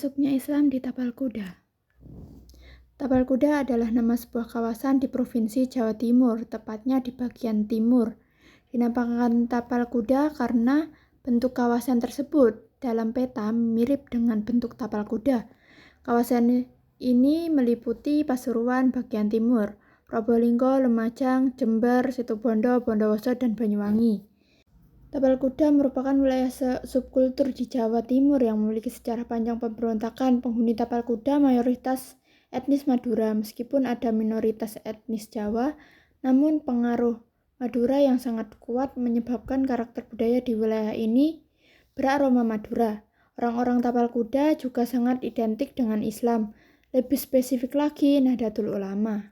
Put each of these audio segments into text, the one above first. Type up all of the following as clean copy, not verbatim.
Masuknya Islam di Tapal Kuda. Tapal Kuda adalah nama sebuah kawasan di Provinsi Jawa Timur, tepatnya di bagian timur. Dinamakan Tapal Kuda karena bentuk kawasan tersebut dalam peta mirip dengan bentuk tapal kuda. Kawasan ini meliputi Pasuruan bagian timur, Probolinggo, Lumajang, Jember, Situbondo, Bondowoso, dan Banyuwangi. Tapal Kuda merupakan wilayah subkultur di Jawa Timur yang memiliki sejarah panjang pemberontakan. Penghuni Tapal Kuda mayoritas etnis Madura, meskipun ada minoritas etnis Jawa, namun pengaruh Madura yang sangat kuat menyebabkan karakter budaya di wilayah ini beraroma Madura. Orang-orang Tapal Kuda juga sangat identik dengan Islam, lebih spesifik lagi Nahdlatul Ulama.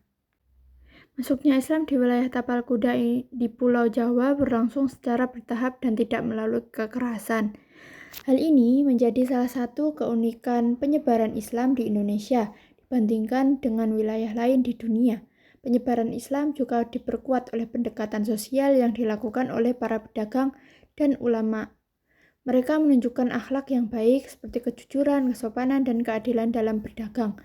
Masuknya Islam di wilayah Tapal Kuda di Pulau Jawa berlangsung secara bertahap dan tidak melalui kekerasan. Hal ini menjadi salah satu keunikan penyebaran Islam di Indonesia dibandingkan dengan wilayah lain di dunia. Penyebaran Islam juga diperkuat oleh pendekatan sosial yang dilakukan oleh para pedagang dan ulama. Mereka menunjukkan akhlak yang baik seperti kejujuran, kesopanan, dan keadilan dalam berdagang.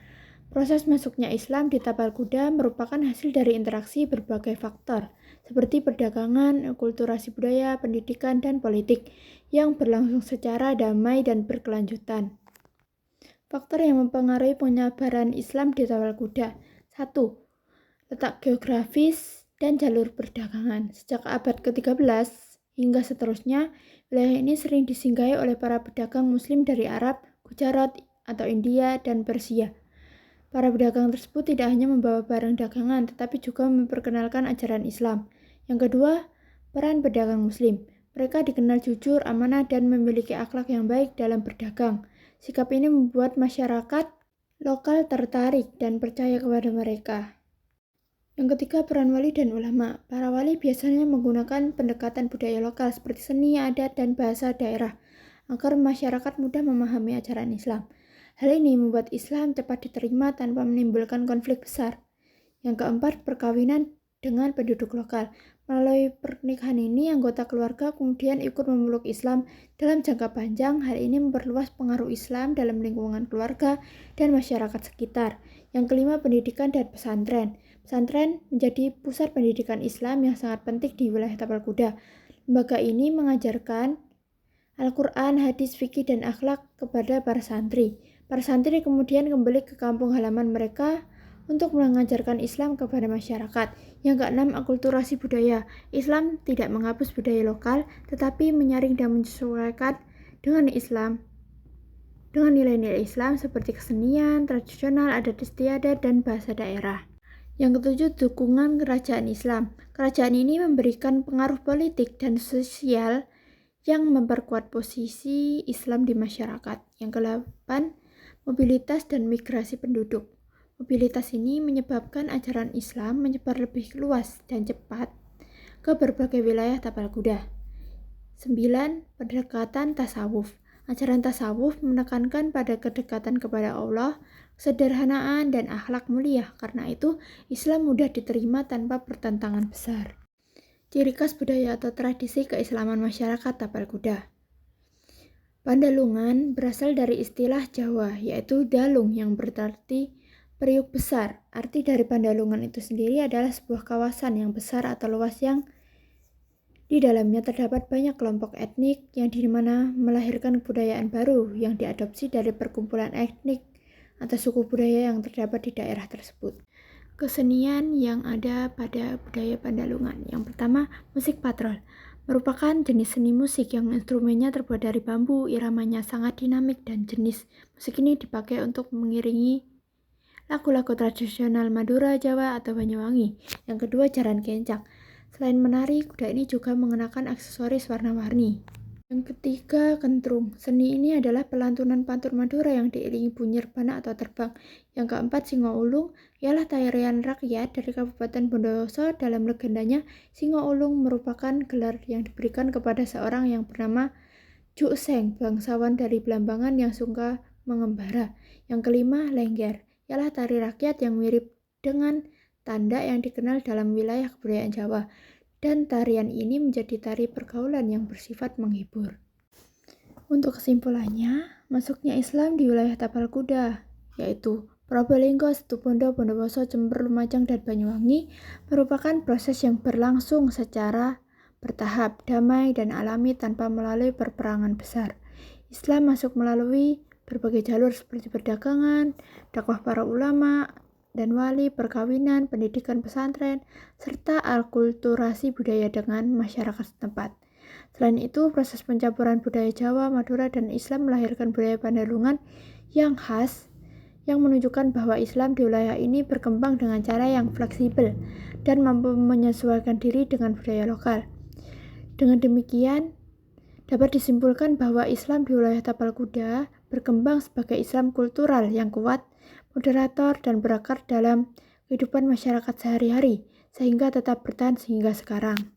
Proses masuknya Islam di Tapal Kuda merupakan hasil dari interaksi berbagai faktor, seperti perdagangan, akulturasi budaya, pendidikan, dan politik, yang berlangsung secara damai dan berkelanjutan. Faktor yang mempengaruhi penyebaran Islam di Tapal Kuda. 1. Letak geografis dan jalur perdagangan. Sejak abad ke-13 hingga seterusnya, wilayah ini sering disinggahi oleh para pedagang muslim dari Arab, Gujarat, atau India, dan Persia. Para pedagang tersebut tidak hanya membawa barang dagangan, tetapi juga memperkenalkan ajaran Islam. Yang kedua, peran pedagang muslim. Mereka dikenal jujur, amanah, dan memiliki akhlak yang baik dalam berdagang. Sikap ini membuat masyarakat lokal tertarik dan percaya kepada mereka. Yang ketiga, peran wali dan ulama. Para wali biasanya menggunakan pendekatan budaya lokal seperti seni, adat, dan bahasa daerah agar masyarakat mudah memahami ajaran Islam. Hal ini membuat Islam cepat diterima tanpa menimbulkan konflik besar. Yang keempat, perkawinan dengan penduduk lokal. Melalui pernikahan ini, anggota keluarga kemudian ikut memeluk Islam dalam jangka panjang. Hal ini memperluas pengaruh Islam dalam lingkungan keluarga dan masyarakat sekitar. Yang kelima, pendidikan dan pesantren. Pesantren menjadi pusat pendidikan Islam yang sangat penting di wilayah Tapal Kuda. Lembaga ini mengajarkan Al-Quran, hadis, fikih, dan akhlak kepada para santri. Para santri kemudian kembali ke kampung halaman mereka untuk mengajarkan Islam kepada masyarakat. Yang keenam, akulturasi budaya. Islam tidak menghapus budaya lokal, tetapi menyaring dan menyesuaikan dengan Islam, dengan nilai-nilai Islam seperti kesenian, tradisional, adat istiadat, dan bahasa daerah. Yang ketujuh, dukungan kerajaan Islam. Kerajaan ini memberikan pengaruh politik dan sosial yang memperkuat posisi Islam di masyarakat. Yang kedelapan, mobilitas dan migrasi penduduk. Mobilitas ini menyebabkan ajaran Islam menyebar lebih luas dan cepat ke berbagai wilayah Tapal Kuda. 9. Pendekatan tasawuf. Ajaran tasawuf menekankan pada kedekatan kepada Allah, kesederhanaan, dan akhlak mulia. Karena itu, Islam mudah diterima tanpa pertentangan besar. Ciri khas budaya atau tradisi keislaman masyarakat Tapal Kuda. Pandalungan berasal dari istilah Jawa, yaitu dalung yang berarti periuk besar. Arti dari Pandalungan itu sendiri adalah sebuah kawasan yang besar atau luas yang di dalamnya terdapat banyak kelompok etnik yang dimana melahirkan kebudayaan baru yang diadopsi dari perkumpulan etnik atau suku budaya yang terdapat di daerah tersebut. Kesenian yang ada pada budaya Pandalungan. Yang pertama, musik patrol. Merupakan jenis seni musik yang instrumennya terbuat dari bambu, iramanya sangat dinamik, dan jenis musik ini dipakai untuk mengiringi lagu-lagu tradisional Madura, Jawa, atau Banyuwangi. Yang kedua, jaran kencang. Selain menari, kuda ini juga mengenakan aksesoris warna-warni. Yang ketiga, kentrung. Seni ini adalah pelantunan pantun Madura yang diiringi bunyi rebana atau terbang. Yang keempat, Singo Ulung ialah tarian rakyat dari Kabupaten Bondowoso. Dalam legendanya, Singo Ulung merupakan gelar yang diberikan kepada seorang yang bernama Juk Seng, bangsawan dari Belambangan yang suka mengembara. Yang kelima, Lengger ialah tari rakyat yang mirip dengan tanda yang dikenal dalam wilayah kebudayaan Jawa. Dan tarian ini menjadi tari pergaulan yang bersifat menghibur. Untuk kesimpulannya, masuknya Islam di wilayah Tapal Kuda, yaitu Probolinggo, Situbondo, Bondowoso, Jember, Lumajang, dan Banyuwangi, merupakan proses yang berlangsung secara bertahap, damai, dan alami tanpa melalui perperangan besar. Islam masuk melalui berbagai jalur seperti perdagangan, dakwah para ulama dan wali, perkawinan, pendidikan pesantren, serta alkulturasi budaya dengan masyarakat setempat. Selain itu, proses pencampuran budaya Jawa, Madura, dan Islam melahirkan budaya Pandalungan yang khas, yang menunjukkan bahwa Islam di wilayah ini berkembang dengan cara yang fleksibel dan mampu menyesuaikan diri dengan budaya lokal. Dengan demikian, dapat disimpulkan bahwa Islam di wilayah Tapal Kuda berkembang sebagai Islam kultural yang kuat, moderator, dan berakar dalam kehidupan masyarakat sehari-hari, sehingga tetap bertahan hingga sekarang.